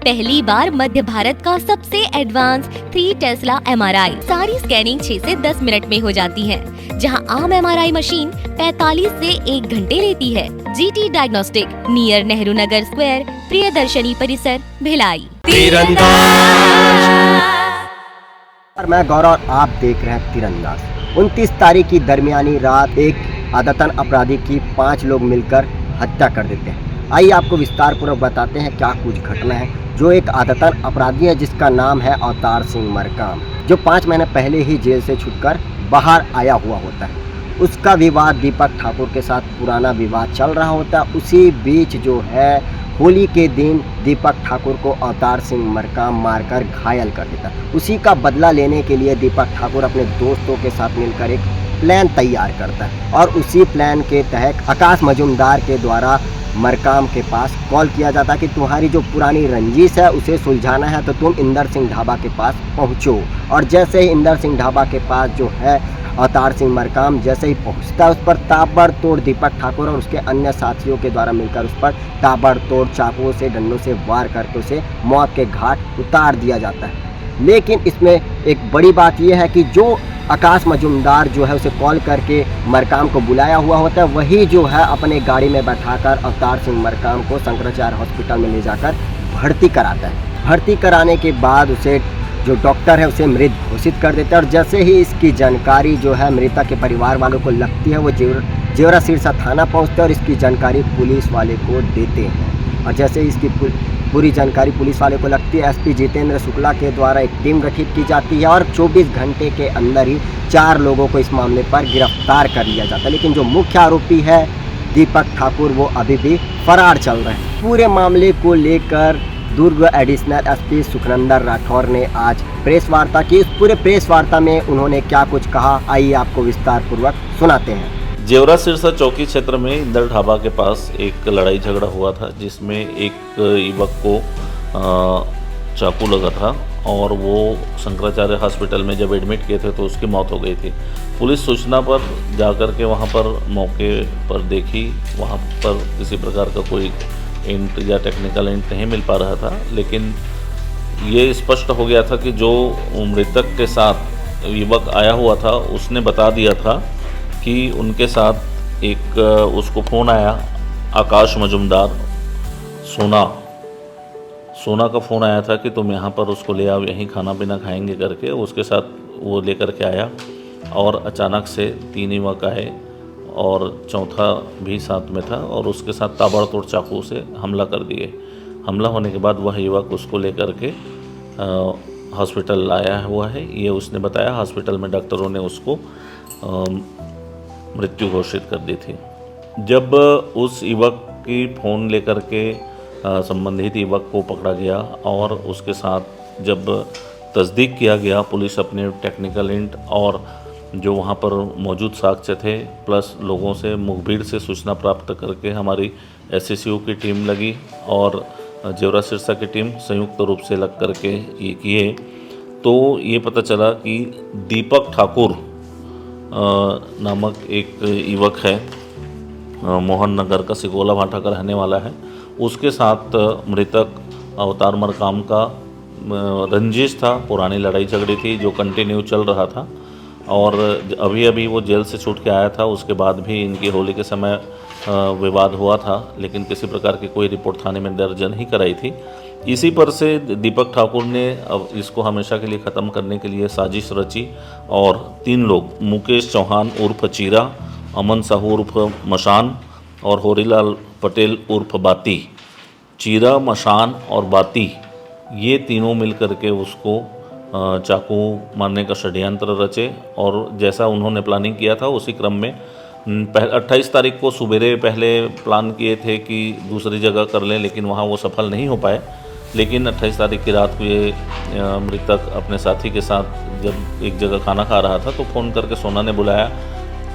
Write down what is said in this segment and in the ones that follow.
पहली बार मध्य भारत का सबसे एडवांस 3 टेस्ला MRI। सारी स्कैनिंग 6 से 10 मिनट में हो जाती है, जहां आम MRI मशीन 45 से 1 घंटे लेती है। GT diagnostic, near Nehru Nagar square, Priyadarshini परिसर, भिलाई। और मैं गौरव और आप देख रहे हैं तीरंदाज। 29 तारीख की दरमियानी रात एक आदतन अपराधी की 5 लोग मिलकर हत्या कर देते हैं। आइए आपको विस्तार पूर्वक बताते हैं क्या कुछ घटना है। जो एक आदतन अपराधी है जिसका नाम है अवतार सिंह मरकाम, जो 5 महीने पहले ही जेल से छूटकर बाहर आया हुआ होता है। उसका विवाद दीपक ठाकुर के साथ पुराना विवाद चल रहा होता है। उसी बीच जो है होली के दिन दीपक ठाकुर को अवतार सिंह मरकाम मारकर घायल कर देता है। उसी का बदला लेने के लिए दीपक ठाकुर अपने दोस्तों के साथ मिलकर एक प्लान तैयार करता है और उसी प्लान के तहत आकाश मजूमदार के द्वारा मरकाम के पास कॉल किया जाता है कि तुम्हारी जो पुरानी रंजिश है उसे सुलझाना है तो तुम इंदर सिंह ढाबा के पास पहुंचो। और जैसे ही इंदर सिंह ढाबा के पास जो है अवतार सिंह मरकाम जैसे ही पहुंचता है, उस पर ताबड़तोड़ दीपक ठाकुर और उसके अन्य साथियों के द्वारा मिलकर उस पर ताबड़तोड़ चाकुओं से डंडों से वार करके उसे मौत के घाट उतार दिया जाता है। लेकिन इसमें एक बड़ी बात यह है कि जो आकाश मजूमदार जो है उसे कॉल करके मरकाम को बुलाया हुआ होता है, वही जो है अपने गाड़ी में बैठाकर अवतार सिंह मरकाम को शंकराचार्य हॉस्पिटल में ले जाकर भर्ती कराता है। भर्ती कराने के बाद उसे जो डॉक्टर है उसे मृत घोषित कर देता है। और जैसे ही इसकी जानकारी जो है मृतक के परिवार वालों को लगती है, वो जेवरा सिरसा थाना पहुंचते हैं और इसकी जानकारी पुलिस वाले को देते हैं। और जैसे ही इसकी पूरी जानकारी पुलिस वाले को लगती है, SP जितेंद्र शुक्ला के द्वारा एक टीम गठित की जाती है और 24 घंटे के अंदर ही 4 लोगों को इस मामले पर गिरफ्तार कर लिया जाता है। लेकिन जो मुख्य आरोपी है दीपक ठाकुर, वो अभी भी फरार चल रहे हैं। पूरे मामले को लेकर दुर्ग एडिशनल SP सुखनंदन राठौर ने आज प्रेस वार्ता की। इस पूरे प्रेस वार्ता में उन्होंने क्या कुछ कहा, आइए आपको विस्तार पूर्वक सुनाते हैं। जेवरा सिरसा चौकी क्षेत्र में इंदर ढाबा के पास एक लड़ाई झगड़ा हुआ था, जिसमें एक युवक को चाकू लगा था और वो शंकराचार्य हॉस्पिटल में जब एडमिट किए थे तो उसकी मौत हो गई थी। पुलिस सूचना पर जाकर के वहाँ पर मौके पर देखी, वहाँ पर किसी प्रकार का कोई इंट या टेक्निकल इंट नहीं मिल पा रहा था, लेकिन ये स्पष्ट हो गया था कि जो मृतक के साथ युवक आया हुआ था उसने बता दिया था कि उनके साथ एक उसको फ़ोन आया, आकाश मजूमदार सोना का फ़ोन आया था कि तुम यहाँ पर उसको ले आओ, यहीं खाना पीना खाएंगे करके। उसके साथ वो लेकर के आया और अचानक से 3 युवक आए और चौथा भी साथ में था और उसके साथ ताबड़तोड़ चाकू से हमला कर दिए। हमला होने के बाद वह युवक उसको लेकर के हॉस्पिटल आया हुआ है, ये उसने बताया। हॉस्पिटल में डॉक्टरों ने उसको मृत्यु घोषित कर दी थी। जब उस युवक की फ़ोन लेकर के संबंधित युवक को पकड़ा गया और उसके साथ जब तस्दीक किया गया, पुलिस अपने टेक्निकल इंट और जो वहाँ पर मौजूद साक्ष्य थे प्लस लोगों से मुखबिर से सूचना प्राप्त करके हमारी SSU की टीम लगी और जेवरा सिरसा की टीम संयुक्त रूप से लग करके ये किए, तो ये पता चला कि दीपक ठाकुर नामक एक युवक है, मोहन नगर का सिगोला भाटा का रहने वाला है। उसके साथ मृतक अवतार मरकाम का रंजिश था, पुरानी लड़ाई झगड़ी थी जो कंटिन्यू चल रहा था और अभी अभी वो जेल से छूट के आया था। उसके बाद भी इनकी होली के समय विवाद हुआ था, लेकिन किसी प्रकार की कोई रिपोर्ट थाने में दर्ज नहीं कराई थी। इसी पर से दीपक ठाकुर ने अब इसको हमेशा के लिए ख़त्म करने के लिए साजिश रची और 3 लोग, मुकेश चौहान उर्फ चीरा, अमन साहू उर्फ मशान और होरीलाल पटेल उर्फ बाती, चीरा, मशान और बाती, ये तीनों मिल करके उसको चाकू मारने का षड्यंत्र रचे। और जैसा उन्होंने प्लानिंग किया था उसी क्रम में 28 तारीख को सुबेरे पहले प्लान किए थे कि दूसरी जगह कर लें, लेकिन वहाँ वो सफल नहीं हो पाए। लेकिन 28 तारीख की रात को ये मृतक अपने साथी के साथ जब एक जगह खाना खा रहा था तो फ़ोन करके सोना ने बुलाया,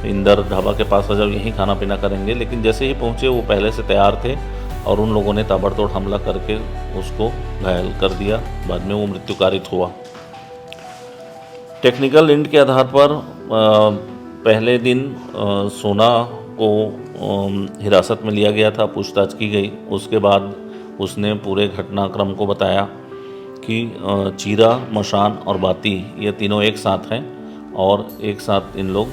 इंदर ढाबा के पास आ जाओ, यहीं खाना पीना करेंगे। लेकिन जैसे ही पहुँचे वो पहले से तैयार थे और उन लोगों ने ताबड़तोड़ हमला करके उसको घायल कर दिया। बाद में वो मृत्युकारित हुआ। टेक्निकल इंट के आधार पर पहले दिन सोना को हिरासत में लिया गया था, पूछताछ की गई। उसके बाद उसने पूरे घटनाक्रम को बताया कि चीरा, मशान और बाती ये तीनों एक साथ हैं और एक साथ इन लोग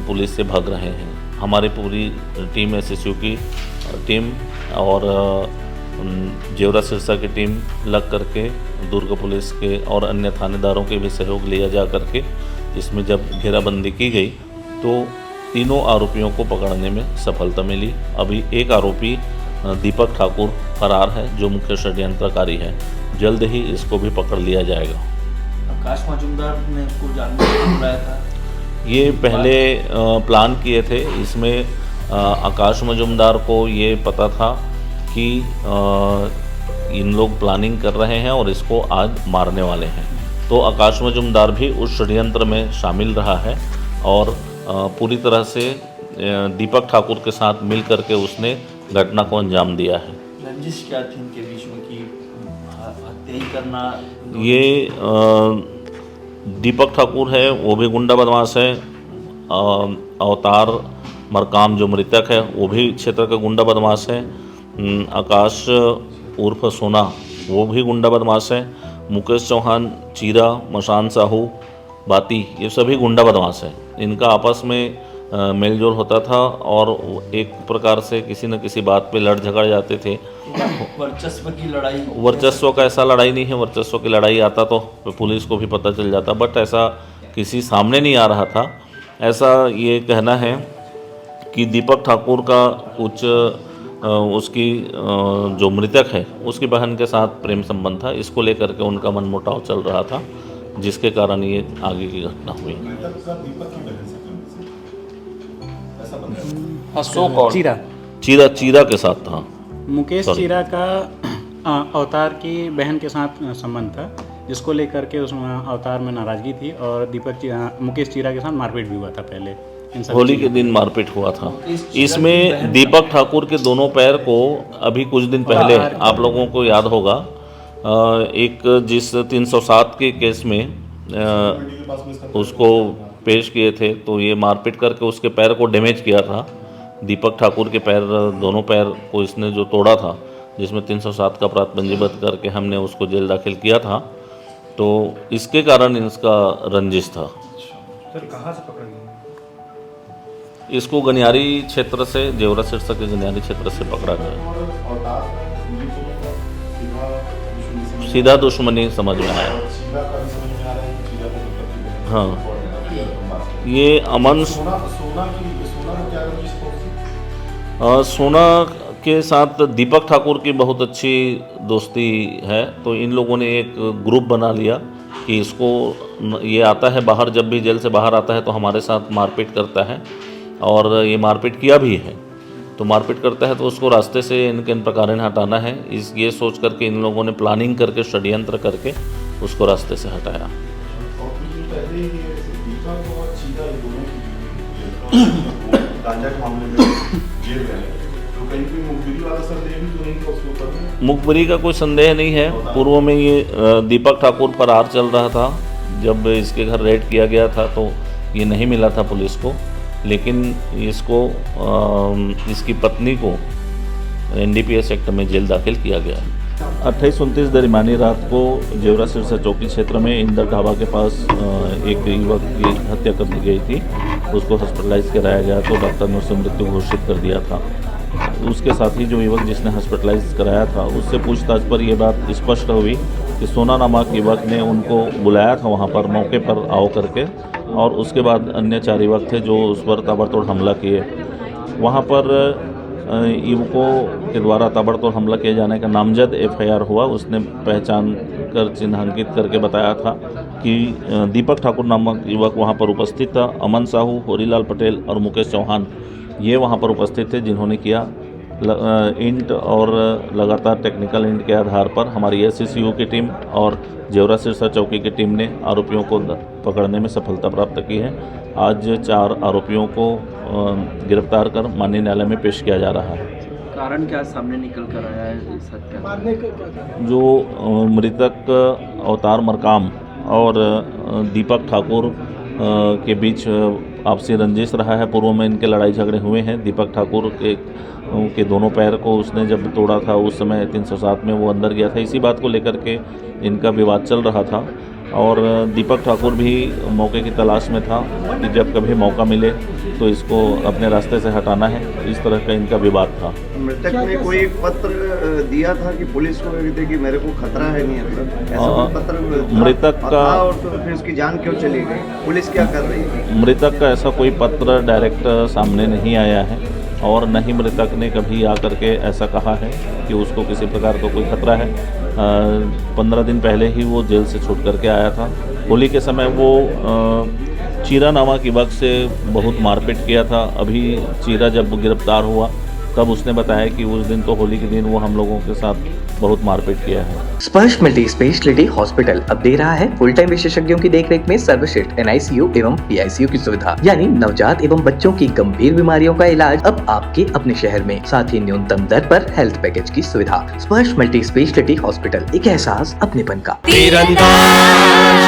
पुलिस से भाग रहे हैं। हमारी पूरी टीम एसएसयू की टीम और जेवरा सिरसा की टीम लग करके दुर्ग पुलिस के और अन्य थानेदारों के भी सहयोग लिया जा करके इसमें जब घेराबंदी की गई तो तीनों आरोपियों को पकड़ने में सफलता मिली। अभी एक आरोपी दीपक ठाकुर फरार है जो मुख्य षड्यंत्रकारी है। जल्द ही इसको भी पकड़ लिया जाएगा। आकाश मजुमदार ने उसको जानने को बुलाया था। ये पहले प्लान किए थे। इसमें आकाश मजुमदार को ये पता था कि इन लोग प्लानिंग कर रहे हैं और इसको आज मारने वाले हैं, तो आकाश मजुमदार भी उस षड्यंत्र में शामिल रहा है और पूरी तरह से दीपक ठाकुर के साथ मिल करके उसने घटना को अंजाम दिया है। रंजिश क्या थी इनके बीच में कि हत्या ही करना? ये दीपक ठाकुर है, वो भी गुंडा बदमाश है। अवतार मरकाम जो मृतक है वो भी क्षेत्र का गुंडा बदमाश है। आकाश उर्फ सोना वो भी गुंडा बदमाश है। मुकेश चौहान, चीरा, मशान साहू, बाती ये सभी गुंडा बदमाश है। इनका आपस में मेलजोल होता था और एक प्रकार से किसी न किसी बात पे लड़ झगड़ जाते थे। वर्चस्व की लड़ाई? वर्चस्व का ऐसा लड़ाई नहीं है। वर्चस्व की लड़ाई आता तो पुलिस को भी पता चल जाता, बट ऐसा किसी सामने नहीं आ रहा था। ऐसा ये कहना है कि दीपक ठाकुर का कुछ उसकी जो मृतक है उसकी बहन के साथ प्रेम संबंध था। इसको लेकर के उनका मनमुटाव चल रहा था, जिसके कारण ये आगे की घटना हुई। चीरा के साथ था। मुकेश चीरा का अवतार की बहन के साथ संबंध था, जिसको लेकर के उस अवतार में नाराजगी थी और मुकेश चीरा के साथ मारपीट भी हुआ था पहले। होली के दिन मारपीट हुआ था। इसमें दीपक ठाकुर के दोनों पैर को अभी कुछ दिन पहले आप लोगों को याद होगा, एक जिस 307 के केस में उसको पेश किए थे, तो ये मारपीट करके उसके पैर को डैमेज किया था। दीपक ठाकुर के पैर, दोनों पैर को इसने जो तोड़ा था, जिसमें 307 का अपराध पंजीबद्ध करके हमने उसको जेल दाखिल किया था, तो इसके कारण इसका रंजिश था। सर कहाँ से पकड़ा गया? इसको गनियारी क्षेत्र से, जेवरा सिरसा के गनियारी क्षेत्र से पकड़ा गया। सीधा दुश्मनी समझ में आया। हाँ, ये अमन सोना के साथ दीपक ठाकुर की बहुत अच्छी दोस्ती है, तो इन लोगों ने एक ग्रुप बना लिया कि इसको, ये आता है बाहर, जब भी जेल से बाहर आता है तो हमारे साथ मारपीट करता है और ये मारपीट किया भी है। तो मारपीट करता है तो उसको रास्ते से इनके इन प्रकार हटाना है, ये सोच करके इन लोगों ने प्लानिंग करके, षड्यंत्र करके उसको रास्ते से हटाया। मुखबिरी का कोई संदेह नहीं है। पूर्व में ये दीपक ठाकुर फरार चल रहा था। जब इसके घर रेड किया गया था तो ये नहीं मिला था पुलिस को, लेकिन इसको इसकी पत्नी को NDPS एक्ट में जेल दाखिल किया गया है। 28-29 दरमियानी रात को जेवरा सिरसा चौकी क्षेत्र में इंदर ढाबा के पास एक युवक की हत्या कर दी गई थी। उसको हॉस्पिटलाइज कराया गया तो डॉक्टर ने उसे मृत्यु घोषित कर दिया था। उसके साथ ही जो युवक जिसने हॉस्पिटलाइज कराया था, उससे पूछताछ पर यह बात स्पष्ट हुई कि सोना नामक युवक ने उनको बुलाया था वहाँ पर, मौके पर आओ करके, और उसके बाद अन्य 4 युवक थे जो उस पर ताबड़तोड़ हमला किए। वहाँ पर युवकों के द्वारा ताबड़तोड़ हमला किए जाने का नामजद FIR हुआ। उसने पहचान कर, चिन्हांकित करके बताया था कि दीपक ठाकुर नामक युवक वहाँ पर उपस्थित था। अमन साहू, होरीलाल पटेल और मुकेश चौहान ये वहाँ पर उपस्थित थे, जिन्होंने किया इंट और लगातार टेक्निकल इंट के आधार पर हमारी SSU की टीम और जेवरा सिरसा चौकी की टीम ने आरोपियों को पकड़ने में सफलता प्राप्त की है। आज 4 आरोपियों को गिरफ्तार कर माननीय न्यायालय में पेश किया जा रहा है। कारण क्या सामने निकल कर आया है इस हत्या? जो मृतक अवतार मरकाम और दीपक ठाकुर के बीच आपसी रंजिश रहा है। पूर्व में इनके लड़ाई झगड़े हुए हैं। दीपक ठाकुर के दोनों पैर को उसने जब तोड़ा था उस समय 307 में वो अंदर गया था। इसी बात को लेकर के इनका विवाद चल रहा था और दीपक ठाकुर भी मौके की तलाश में था कि जब कभी मौका मिले तो इसको अपने रास्ते से हटाना है। इस तरह का इनका विवाद था। मृतक ने कोई पत्र दिया था कि पुलिस को कि मेरे को खतरा है नहीं अंदर, ऐसा कोई पत्र मृतक का और तो फिर उसकी जान क्यों चली गई? पुलिस क्या कर रही है? मृतक का ऐसा कोई पत्र डायरेक्ट सामने नहीं आया है और न ही मृतक ने कभी आकर के ऐसा कहा है कि उसको किसी प्रकार का कोई खतरा है। 15 दिन पहले ही वो जेल से छूट करके आया था। होली के समय वो चीरा नामक युवक से बहुत मारपीट किया था। अभी चीरा जब गिरफ्तार हुआ तब उसने बताया कि उस दिन तो होली के दिन वो हम लोगों के साथ बहुत मारपीट किया है। स्पर्श मल्टी स्पेशलिटी हॉस्पिटल अब दे रहा है फुल टाइम विशेषज्ञों की देखरेख में सर्वश्रेष्ठ NICU एवं PICU की सुविधा, यानी नवजात एवं बच्चों की गंभीर बीमारियों का इलाज अब आपके अपने शहर में, साथ ही न्यूनतम दर पर हेल्थ पैकेज की सुविधा। स्पर्श मल्टी स्पेशलिटी हॉस्पिटल, एक एहसास अपनेपन का। तीरंदाज।